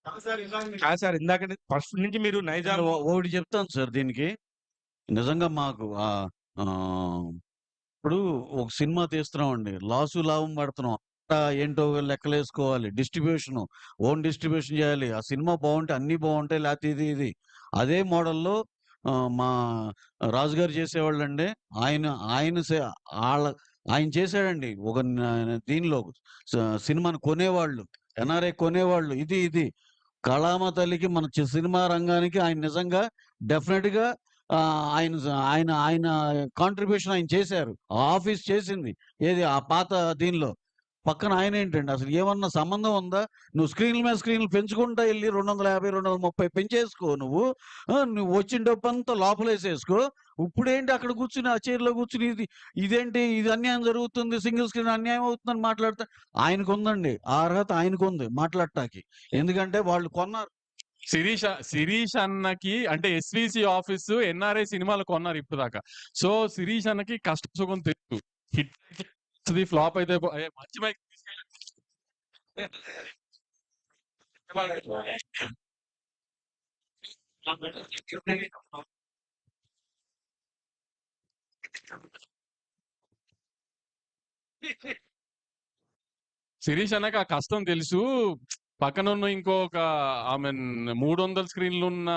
కాదు సార్, ఇందాక ఫస్ట్ నుంచి మీరు నైజాం ఒకటి చెప్తాను సార్ దీనికి. నిజంగా మాకు ఇప్పుడు ఒక సినిమా తీస్తున్నామండి, లాసు లాభం పడుతున్నాం, ఏంటో లెక్కలేసుకోవాలి, డిస్ట్రిబ్యూషన్, ఓన్ డిస్ట్రిబ్యూషన్ చేయాలి. ఆ సినిమా బాగుంటే అన్ని బాగుంటాయి, లేకపోతే ఇది ఇది అదే మోడల్లో మా రాజుగారు చేసేవాళ్ళండి. ఆయన ఆయన వాళ్ళ ఆయన చేశాడండి ఒక దీనిలో సినిమాని కొనేవాళ్ళు, ఎన్ఆర్ఐ కొనేవాళ్ళు, ఇది ఇది కళామ తల్లికి మన సినిమా రంగానికి ఆయన నిజంగా డెఫినెట్ గా ఆయన ఆయన ఆయన కాంట్రిబ్యూషన్ ఆయన చేశారు. ఆ ఆఫీస్ చేసింది ఏది ఆ పాత దీనిలో. పక్కన ఆయన ఏంటండి, అసలు ఏమన్నా సంబంధం ఉందా? నువ్వు స్క్రీన్ల మీద స్క్రీన్లు పెంచుకుంటా వెళ్ళి 250 230 పెంచేసుకో నువ్వు. నువ్వు వచ్చిన డబ్బు అంతా లోపలేసేసుకో. ఇప్పుడేంటి అక్కడ కూర్చుని ఆ చైర్లో కూర్చుని ఇదేంటి ఇది అన్యాయం జరుగుతుంది, సింగిల్ స్క్రీన్ అన్యాయం అవుతుందని మాట్లాడతా. ఆయనకు ఉందండి ఆ అర్హత, ఆయనకు ఉంది మాట్లాడటానికి. ఎందుకంటే వాళ్ళు కొన్నారు. శిరీష్ అన్నకి అంటే ఎస్విసి ఆఫీస్ ఎన్ఆర్ఐ సినిమాలు కొన్నారు ఇప్పుడు దాకా. సో శిరీష్ అన్నకి కష్ట సుఖం తెలుసు. హిట్ ఫ్లాప్ అయితే మంచి మైక్ శిరీష్ అన్నకి ఆ కష్టం తెలుసు. పక్కన ఉన్న ఇంకొక ఆమె 300 స్క్రీన్లు ఉన్న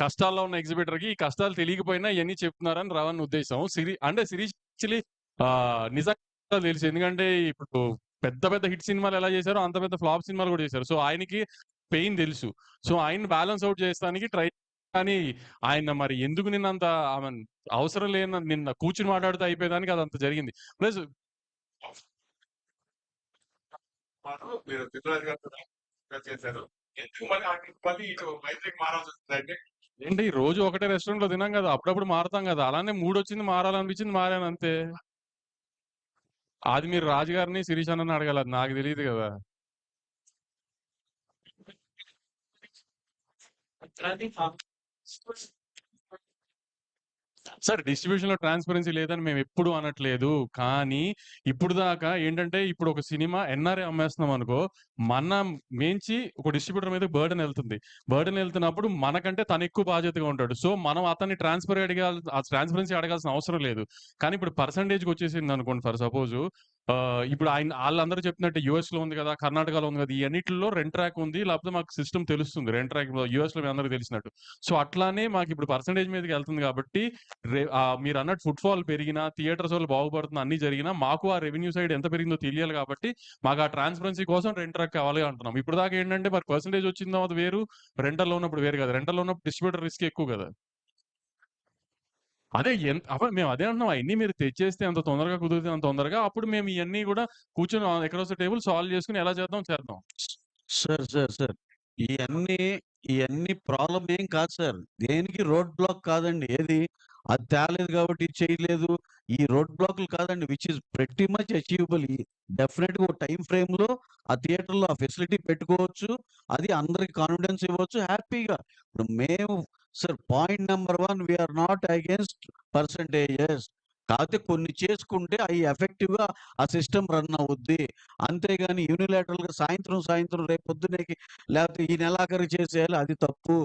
కష్టాల్లో ఉన్న ఎగ్జిబిటర్ కి ఈ కష్టాలు తెలియకపోయినా ఇవన్నీ చెప్తున్నారని రవణ్ ఉద్దేశం. అంటే శిరీష్ యాక్చువల్లీ నిజంగా తెలుసు. ఎందుకంటే ఇప్పుడు పెద్ద పెద్ద హిట్ సినిమాలు ఎలా చేశారో అంత పెద్ద ఫ్లాప్ సినిమాలు కూడా చేశారు. సో ఆయనకి పెయిన్ తెలుసు. సో ఆయన బ్యాలెన్స్ అవుట్ చేస్తానికి ట్రై, కానీ ఆయన మరి ఎందుకు నిన్నంత ఆమె అవసరం లేని నిన్న కూర్చుని మాట్లాడితే అయిపోయేదానికి అదంత జరిగింది. ప్లస్ మీరు చిత్రాజ్ గారు చేశారు, ఎందుకు మళ్ళీ ఇటు వైజాగ్ మారాల్సి వస్తుందంటే ఏంటి రోజు ఒకటే రెస్టారెంట్ లో తినాం కదా, అప్పుడప్పుడు మారుతాం కదా. అలానే మూడు వచ్చింది, మారాలనిపించింది, మారాను అంతే. అది మీరు రాజుగారిని శిరీష్ అన్నని అడగాలి, అది నాకు తెలియదు కదా. సార్ డిస్ట్రిబ్యూషన్ లో ట్రాన్స్పరెన్సీ లేదని మేము ఎప్పుడు అనట్లేదు. కానీ ఇప్పుడు దాకా ఏంటంటే ఇప్పుడు ఒక సినిమా ఎన్ఆర్ఏ అమ్మేస్తున్నాం అనుకో, మన మేంచి ఒక డిస్ట్రిబ్యూటర్ మీద బర్డెన్ వెళ్తుంది. బర్డెన్ వెళ్తున్నప్పుడు మనకంటే తను ఎక్కువ బాధ్యతగా ఉంటాడు. సో మనం అతన్ని ట్రాన్స్పరెన్సీ అడగాల్సిన అవసరం లేదు. కానీ ఇప్పుడు పర్సంటేజ్కి వచ్చేసింది అనుకోండి, ఫర్ సపోజ్ ఇప్పుడు వాళ్ళందరూ చెప్పినట్టు యూఎస్ లో ఉంది కదా, కర్ణాటకలో ఉంది కదా, ఈ అన్నిటిలో రెంట్ ట్రాక్ ఉంది, లేకపోతే మాకు సిస్టమ్ తెలుస్తుంది రెంట్ ట్రాక్ యూఎస్ లో మీ అందరికి తెలిసినట్టు. సో అట్లానే మాకు ఇప్పుడు పర్సంటేజ్ మీదకి వెళ్తుంది కాబట్టి మీరు అన్నట్టు ఫుట్ఫాల్ పెరిగినా, థియేటర్స్ వాళ్ళు బాగుపడుతున్నా, అన్ని జరిగినా మాకు ఆ రెవెన్యూ సైడ్ ఎంత పెరిగిందో తెలియాలి. కాబట్టి మాకు ఆ ట్రాన్స్పరెన్సీ కోసం రెంట్ ట్రాక్ కావాలి అంటున్నాం. ఇప్పుడు దాకా ఏంటంటే మరి పర్సంటేజ్ వచ్చిందో అది వేరు, రెంటల్లో ఉన్నప్పుడు వేరు కదా. రెంటల్లో ఉన్నప్పుడు డిస్ట్రిబ్యూటర్ రిస్క్ ఎక్కువ కదా. అదే మేము అదే అంటున్నాం, అవన్నీ మీరు తెచ్చేస్తే అంత తొందరగా కుదిరితే అంత తొందరగా, అప్పుడు మేము ఇవన్నీ కూడా కూర్చొని ఎక్కడ టేబుల్ సాల్వ్ చేసుకుని ఎలా చేద్దాం. సార్ సార్ సార్ ఇవన్నీ ప్రాబ్లం ఏం కాదు సార్. దేనికి రోడ్ బ్లాక్ కాదండి. ఏది అది తేలేదు కాబట్టి ఇది చేయలేదు. ఈ రోడ్ బ్లాక్లు కాదండి, which is pretty much achievable. Definite గా ఒక టైం ఫ్రేమ్ లో ఆ థియేటర్ లో ఆ ఫెసిలిటీ పెట్టుకోవచ్చు. అది అందరికి కాన్ఫిడెన్స్ ఇవ్వచ్చు హ్యాపీగా. ఇప్పుడు మేము sir point number 1, we're not against percentages. కాకపోతే కొన్ని చేసుకుంటే అవి ఎఫెక్టివ్ గా ఆ సిస్టమ్ రన్ అవుద్ది. అంతేగాని యూనిలేటరల్ గా సాయంత్రం రేపు పొద్దునేకి లేకపోతే ఈ నెలాఖరు చేసేయాలి, అది తప్పు.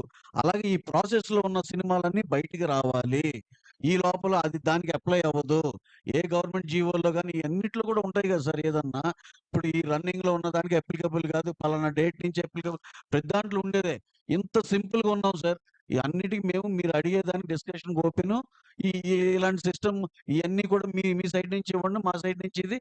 అలాగే ఈ ప్రాసెస్ లో ఉన్న సినిమాలన్నీ బయటికి రావాలి. ఈ లోపల అది దానికి అప్లై అవ్వదు. ఏ గవర్నమెంట్ జీవోల్లో కానీ అన్నిట్లో కూడా ఉంటాయి కదా సార్. ఏదన్నా ఇప్పుడు ఈ రన్నింగ్ లో ఉన్న దానికి అప్లికబుల్ కాదు, పలానా డేట్ నుంచి అప్లికబుల్, ప్రతి దాంట్లో ఉండేదే. ఇంత సింపుల్ గా ఉన్నాం సార్. ఈ అన్నిటికి మేము మీరు అడిగేదానికి డిస్కషన్ ఓపెన్. ఇలాంటి సిస్టమ్ ఇవన్నీ కూడా మీ సైడ్ నుంచి ఇవ్వండి, మా సైడ్ నుంచి ఇది